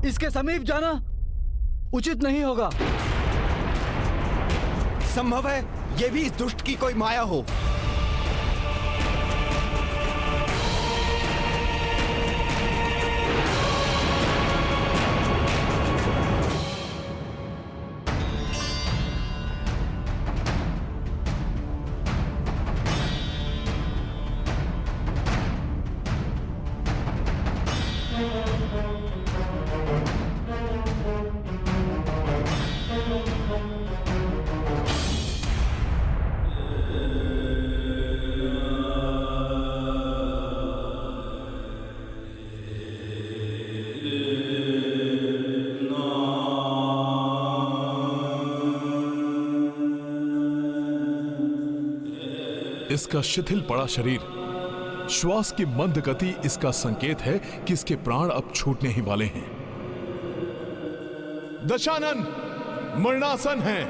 इसके समीप जाना उचित नहीं होगा। संभव है ये भी इस दुष्ट की कोई माया हो। इसका शिथिल पड़ा शरीर, श्वास की मंद गति इसका संकेत है कि इसके प्राण अब छूटने ही वाले हैं। दशानन मरणासन है।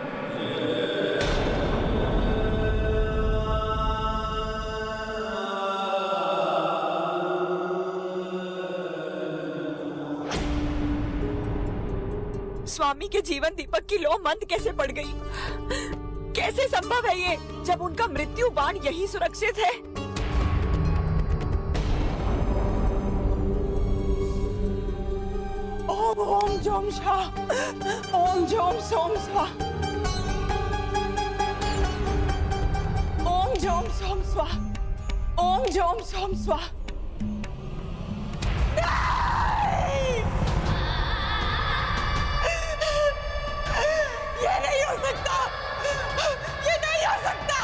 स्वामी के जीवन दीपक की लौ मंद कैसे पड़ गई? कैसे संभव है ये, जब उनका मृत्यु बाण यही सुरक्षित है? ओम ओम जोम शाह, ओम जोम सोम स्वाहा, ओम जोम सोम स्वाहा, ओम जोम सोम स्वाहा। ये नहीं हो सकता, ये नहीं हो सकता।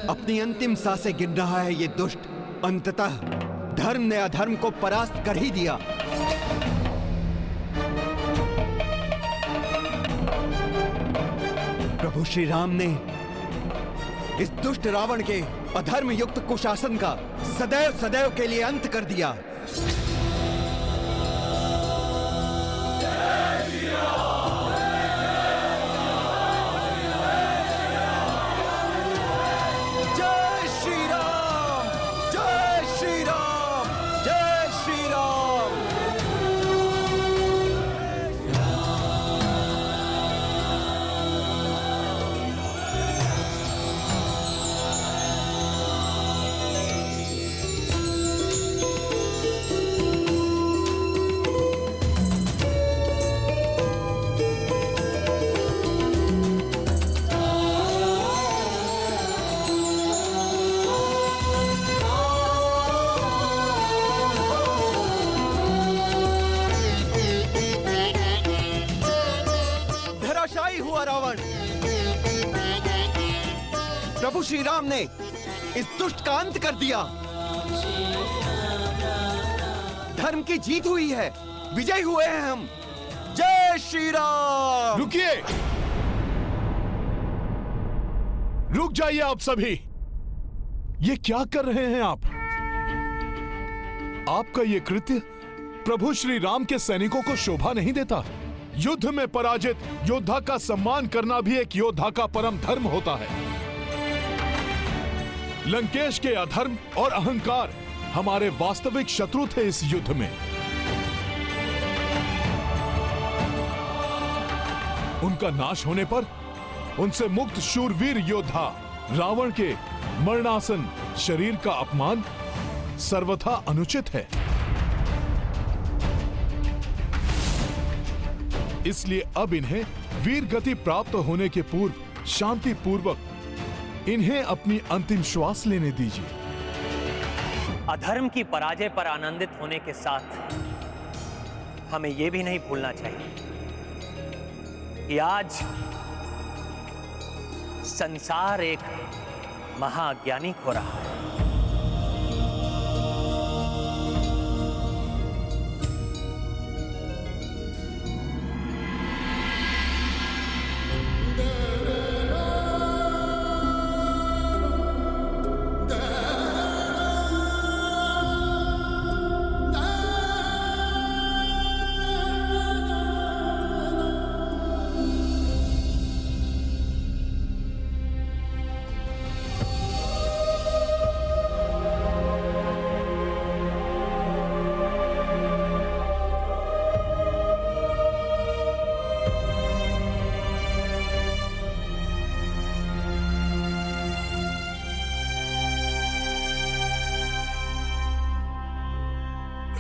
अपनी अंतिम सांसें गिन रहा है ये दुष्ट। अंततः धर्म ने अधर्म को परास्त कर ही दिया। प्रभु श्री राम ने इस दुष्ट रावण के अधर्म युक्त कुशासन का सदैव सदैव के लिए अंत कर दिया। जय श्री राम, जय श्री राम, जय श्री राम। धराशायी हुआ रावण। प्रभु श्री राम ने इस दुष्ट का अंत कर दिया। धर्म की जीत हुई है, विजयी हुए हैं हम। जय श्री राम। रुकिए, रुक जाइए आप सभी। ये क्या कर रहे हैं आप? आपका ये कृत्य प्रभु श्री राम के सैनिकों को शोभा नहीं देता। युद्ध में पराजित योद्धा का सम्मान करना भी एक योद्धा का परम धर्म होता है। लंकेश के अधर्म और अहंकार हमारे वास्तविक शत्रु थे इस युद्ध में। उनका नाश होने पर उनसे मुक्त शूरवीर योद्धा रावण के मरणासन शरीर का अपमान सर्वथा अनुचित है। इसलिए अब इन्हें वीर गति प्राप्त होने के पूर्व शांति पूर्वक इन्हें अपनी अंतिम श्वास लेने दीजिए। अधर्म की पराजय पर आनंदित होने के साथ हमें यह भी नहीं भूलना चाहिए कि आज संसार एक महाज्ञानी खो रहा है।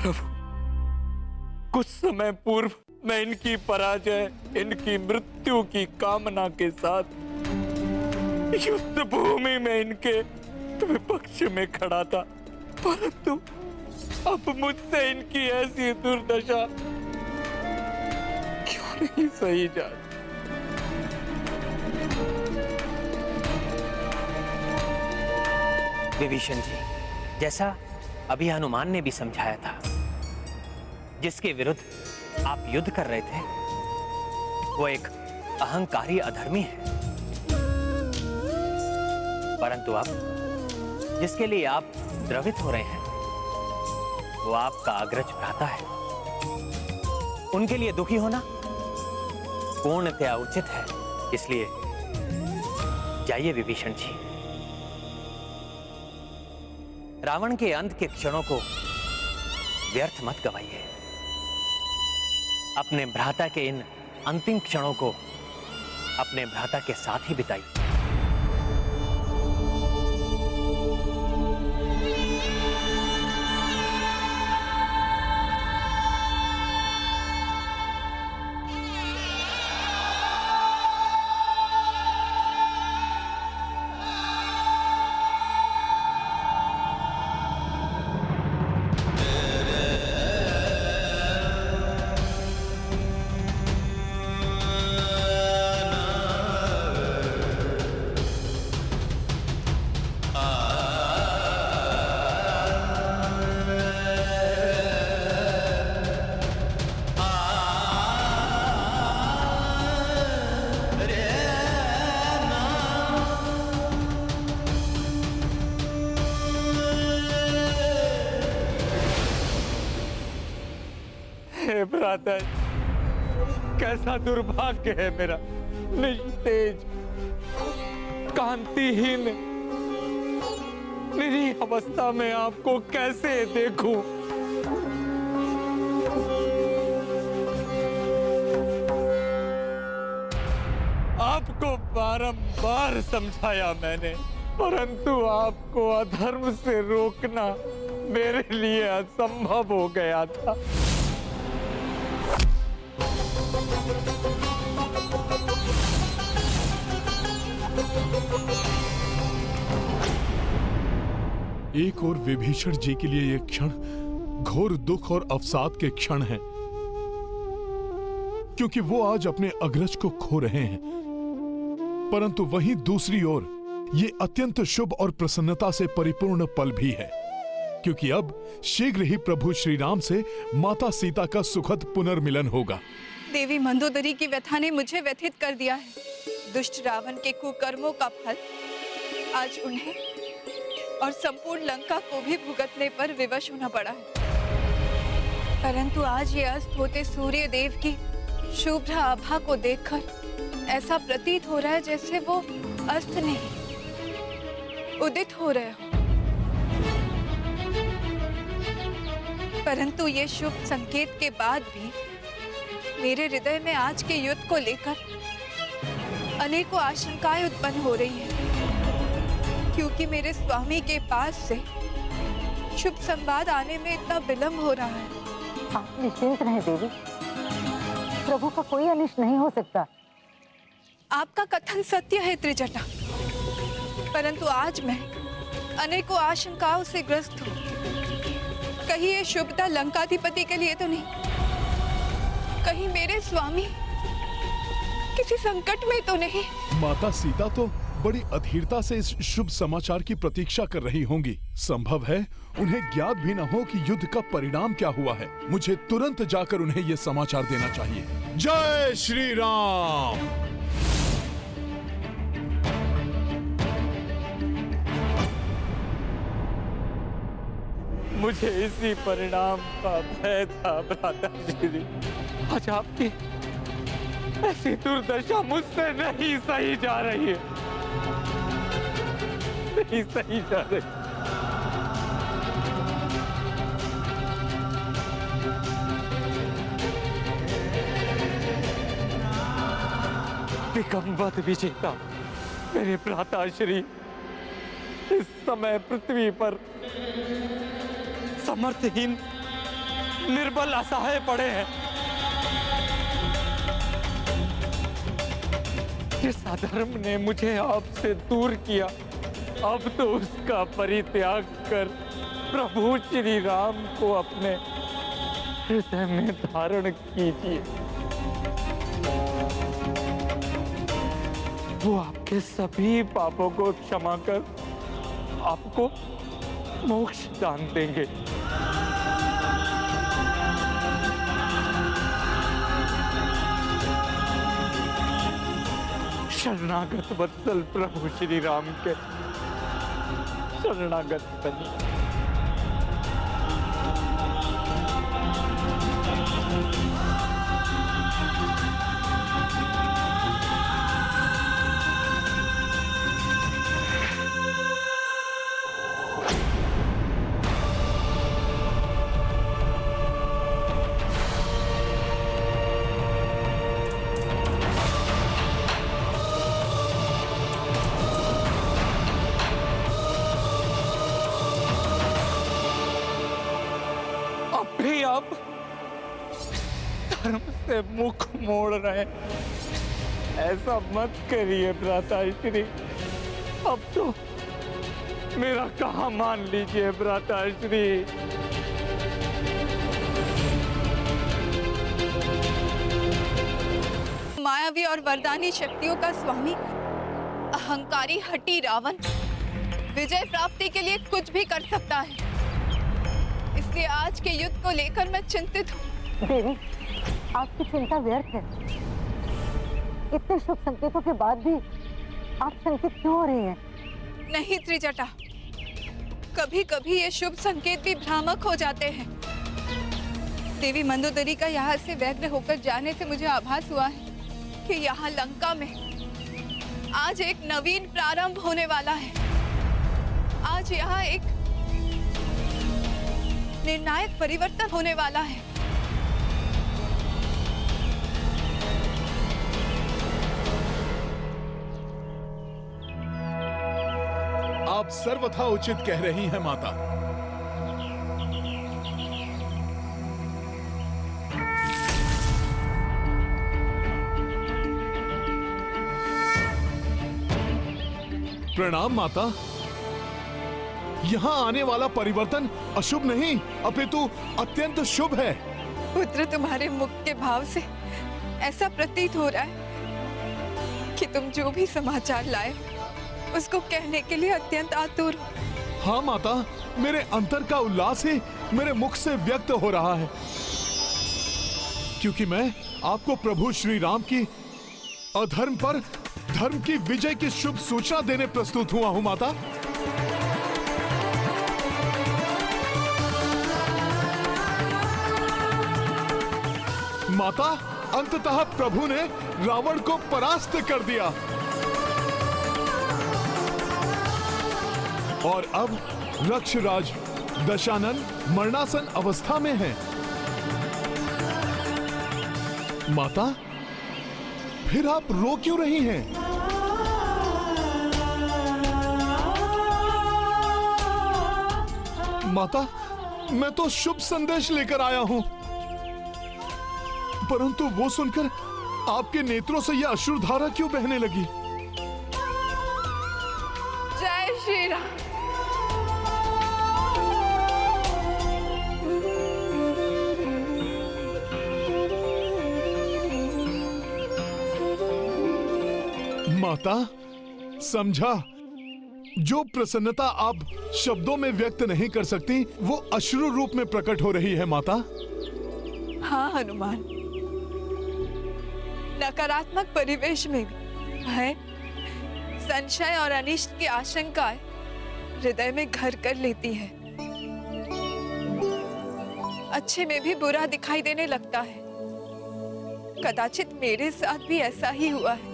प्रभु, कुछ समय पूर्व मैं इनकी पराजय, इनकी मृत्यु की कामना के साथ युद्ध भूमि में इनके विपक्ष में खड़ा था, परंतु अब मुझसे इनकी ऐसी दुर्दशा क्यों नहीं सही जाती? विभीषण जी, जैसा अभी हनुमान ने भी समझाया था, जिसके विरुद्ध आप युद्ध कर रहे थे वो एक अहंकारी अधर्मी है, परंतु अब जिसके लिए आप द्रवित हो रहे हैं वो आपका अग्रज भ्राता है। उनके लिए दुखी होना पूर्णतया उचित है, इसलिए जाइए विभीषण जी, रावण के अंत के क्षणों को व्यर्थ मत गवाइए। अपने भ्राता के इन अंतिम क्षणों को अपने भ्राता के साथ ही बिताइए। हे भ्राता, कैसा दुर्भाग्य है मेरा, निस्तेज, कांतिहीन, निरीह अवस्था में आपको कैसे देखूं? आपको बारंबार समझाया मैंने, परंतु आपको अधर्म से रोकना मेरे लिए असंभव हो गया था। एक और विभीषण जी के लिए ये क्षण घोर दुख और अवसाद के क्षण हैं, क्योंकि वो आज अपने अग्रज को खो रहे हैं, परंतु वहीं दूसरी ओर ये अत्यंत शुभ और प्रसन्नता से परिपूर्ण पल भी है, क्योंकि अब शीघ्र ही प्रभु श्री राम से माता सीता का सुखद पुनर्मिलन होगा। देवी मंदोदरी की व्यथा ने मुझे व्यथित कर दिया है। दुष्ट रावण के कुकर्मों का फल आज उन्हें और संपूर्ण लंका को भी भुगतने पर विवश होना पड़ा है। परंतु आज ये अस्त होते सूर्य देव की शुभ्र आभा को देखकर ऐसा प्रतीत हो रहा है जैसे वो अस्त नहीं उदित हो रहे हो। परंतु ये शुभ संकेत के बाद भी मेरे हृदय में आज के युद्ध को लेकर अनेकों आशंकाएं उत्पन्न हो रही हैं, क्योंकि मेरे स्वामी के पास से शुभ संवाद आने में इतना विलंब हो रहा है। आप निश्चिंत रहें देवी, प्रभु का कोई अनिष्ट नहीं हो सकता। आपका कथन सत्य है त्रिजटा, परंतु आज मैं अनेकों आशंकाओं से ग्रस्त हूँ। कहीं ये शुभता लंकाधिपति के लिए तो नहीं, कहीं मेरे स्वामी किसी संकट में तो नहीं। माता सीता तो बड़ी अधीरता से इस शुभ समाचार की प्रतीक्षा कर रही होंगी। संभव है उन्हें ज्ञात भी न हो कि युद्ध का परिणाम क्या हुआ है। मुझे तुरंत जाकर उन्हें यह समाचार देना चाहिए। जय श्री राम। मुझे इसी परिणाम का भय था भ्राता जी। आज आपकी ऐसी दुर्दशा मुझसे नहीं सही जा रही है, नहीं सही जा रही। विकम्बद विजेता मेरे भ्राता श्री इस समय पृथ्वी पर समर्थहीन निर्बल असहाय पड़े हैं। जिस अधर्म ने मुझे आपसे दूर किया, अब तो उसका परित्याग कर प्रभु श्री राम को अपने हृदय में धारण कीजिए। वो आपके सभी पापों को क्षमा कर आपको मोक्ष दान देंगे। शरणागत वत्सल प्रभु श्री राम के शरणागत बनिए। आप धर्म से मुख मोड़ रहे हैं। ऐसा मत करिए भ्राताश्री। अब तो मेरा कहाँ मान लीजिए भ्राताश्री। मायावी और वरदानी शक्तियों का स्वामी अहंकारी हठी रावण विजय प्राप्ति के लिए कुछ भी कर सकता है। इसलिए आज के युद्ध को लेकर मैं चिंतित हूँ। देवी, आपकी चिंता व्यर्थ है। इतने शुभ संकेतों के बाद भी आप शंकित क्यों हो रही हैं? नहीं त्रिजटा, कभी कभी ये शुभ संकेत भी भ्रामक हो जाते हैं। देवी मंदोदरी का यहाँ से व्यग्र होकर जाने से मुझे आभास हुआ है कि यहाँ लंका में आज एक नवीन प्रारंभ होने वाला है। आज यहाँ एक निर्णायक परिवर्तन होने वाला है। आप सर्वथा उचित कह रही हैं माता। प्रणाम माता। यहाँ आने वाला परिवर्तन अशुभ नहीं अपितु अत्यंत शुभ है। पुत्र, तुम्हारे मुख के भाव से ऐसा प्रतीत हो रहा है कि तुम जो भी समाचार लाए उसको कहने के लिए अत्यंत आतुर हो। हाँ माता, मेरे अंतर का उल्लास ही मेरे मुख से व्यक्त हो रहा है, क्योंकि मैं आपको प्रभु श्री राम की अधर्म पर धर्म की विजय की शुभ सूचना देने प्रस्तुत हुआ हूँ माता। माता, अंततः प्रभु ने रावण को परास्त कर दिया और अब रक्षराज दशानन मरणासन अवस्था में है। माता, फिर आप रो क्यों रही हैं? माता, मैं तो शुभ संदेश लेकर आया हूं, परंतु वो सुनकर आपके नेत्रों से यह अश्रुधारा क्यों बहने लगी? जय श्री राम। माता, समझा, जो प्रसन्नता आप शब्दों में व्यक्त नहीं कर सकती वो अश्रु रूप में प्रकट हो रही है माता। हाँ हनुमान, नकारात्मक परिवेश में भी भय, संशय और अनिष्ट की आशंकाएं हृदय में घर कर लेती है। अच्छे में भी बुरा दिखाई देने लगता है। कदाचित मेरे साथ भी ऐसा ही हुआ है।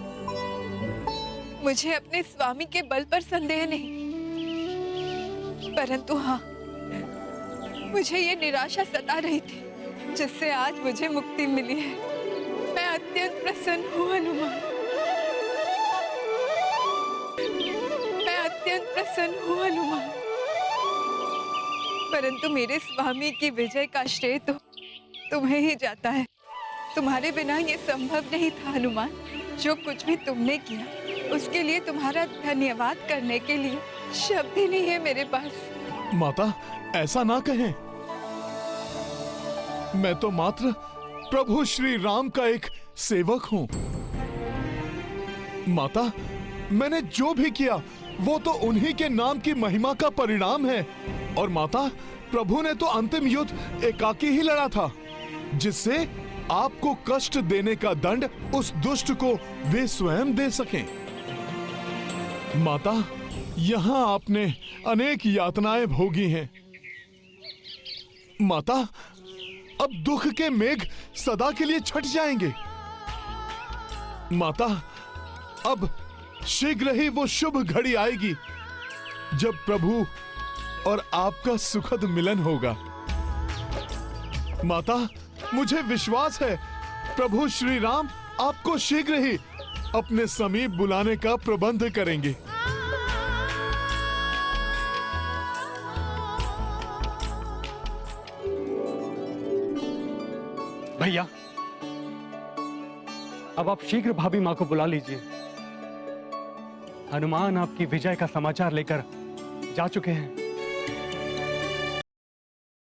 मुझे अपने स्वामी के बल पर संदेह नहीं, परंतु हाँ, मुझे ये निराशा सता रही थी जिससे आज मुझे मुक्ति मिली है। मैं अत्यंत प्रसन्न हूँ हनुमान, मैं अत्यंत प्रसन्न हूँ हनुमान। परंतु मेरे स्वामी की विजय का श्रेय तो तुम्हें ही जाता है। तुम्हारे बिना ये संभव नहीं था हनुमान। जो कुछ भी तुमने किया उसके लिए तुम्हारा धन्यवाद करने के लिए शब्द ही नहीं है मेरे पास। माता, ऐसा ना कहें। मैं तो मात्र प्रभु श्री राम का एक सेवक हूं। माता, मैंने जो भी किया वो तो उन्हीं के नाम की महिमा का परिणाम है। और माता, प्रभु ने तो अंतिम युद्ध एकाकी ही लड़ा था, जिससे आपको कष्ट देने का दंड उस दुष्ट को वे स्वयं दे सकें। माता, यहां आपने अनेक यातनाएं भोगी हैं। माता, अब दुख के मेघ सदा के लिए छट जाएंगे। माता, अब शीघ्र ही वो शुभ घड़ी आएगी जब प्रभु और आपका सुखद मिलन होगा। माता, मुझे विश्वास है प्रभु श्री राम आपको शीघ्र ही अपने समीप बुलाने का प्रबंध करेंगे। भैया, अब आप शीघ्र भाभी माँ को बुला लीजिए। हनुमान आपकी विजय का समाचार लेकर जा चुके हैं।